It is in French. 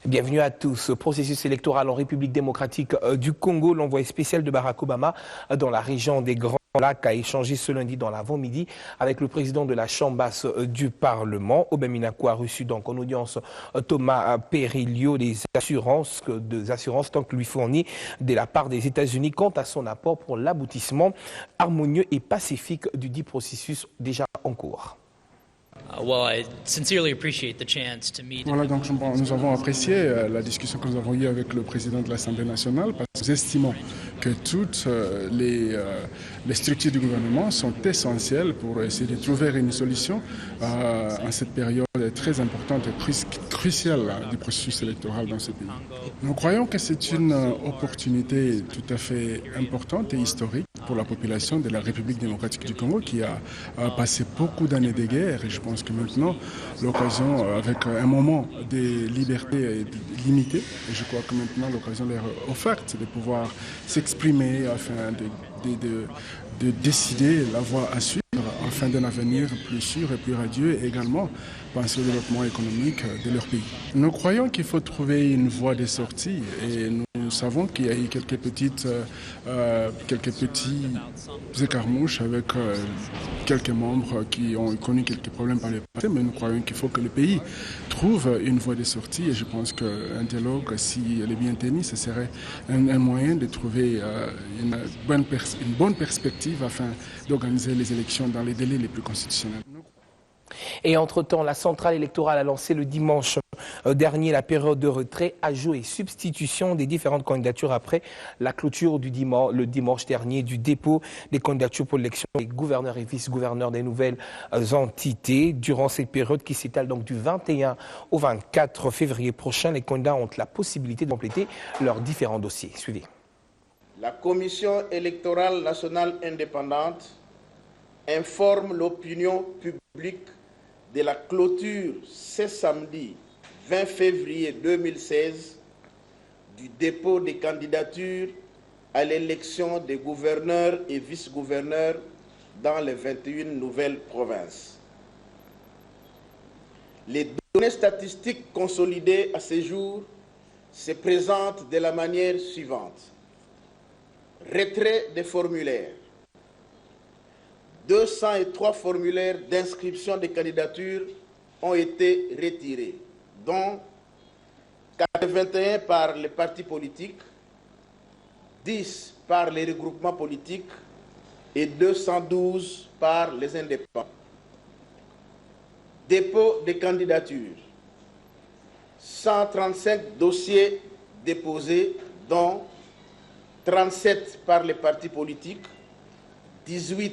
Bienvenue à tous. Processus électoral en République démocratique du Congo. L'envoyé spécial de Barack Obama dans la région des Grands Lacs a échangé ce lundi dans l'avant-midi avec le président de la Chambre basse du Parlement. Obama Minaku a reçu donc en audience Thomas Perillo des assurances donc lui fournies de la part des États-Unis quant à son apport pour l'aboutissement harmonieux et pacifique du dit processus déjà en cours. Voilà, donc nous avons apprécié la discussion que nous avons eue avec le président de l'Assemblée nationale parce que nous estimons que toutes les structures du gouvernement sont essentielles pour essayer de trouver une solution en cette période très importante et cruciale du processus électoral dans ce pays. Nous croyons que c'est une opportunité tout à fait importante et historique pour la population de la République démocratique du Congo qui a passé beaucoup d'années de guerre et je pense que maintenant l'occasion avec un moment de liberté limitée et je crois que maintenant l'occasion leur est offerte de pouvoir s'exprimer afin de décider la voie à suivre afin d'un avenir plus sûr et plus radieux et également penser au développement économique de leur pays. Nous croyons qu'il faut trouver une voie de sortie et nous savons qu'il y a eu quelques petits écarmouches avec quelques membres qui ont connu quelques problèmes par le passé, mais nous croyons qu'il faut que le pays trouve une voie de sortie et je pense qu'un dialogue, si elle est bien tenue, ce serait un moyen de trouver une bonne perspective afin d'organiser les élections dans les délais les plus constitutionnels. Et entre-temps, la centrale électorale a lancé le dimanche dernier la période de retrait, ajout et substitution des différentes candidatures après la clôture du le dimanche dernier du dépôt des candidatures pour l'élection des gouverneurs et vice-gouverneurs des nouvelles entités. Durant cette période qui s'étale donc du 21 au 24 février prochain, les candidats ont la possibilité de compléter leurs différents dossiers. Suivez. La Commission électorale nationale indépendante informe l'opinion publique de la clôture ce samedi 20 février 2016 du dépôt des candidatures à l'élection des gouverneurs et vice-gouverneurs dans les 21 nouvelles provinces. Les données statistiques consolidées à ce jour se présentent de la manière suivante. Retrait des formulaires. 203 formulaires d'inscription des candidatures ont été retirés, dont 81 par les partis politiques, 10 par les regroupements politiques et 212 par les indépendants. Dépôt des candidatures. 135 dossiers déposés, dont 37 par les partis politiques, 18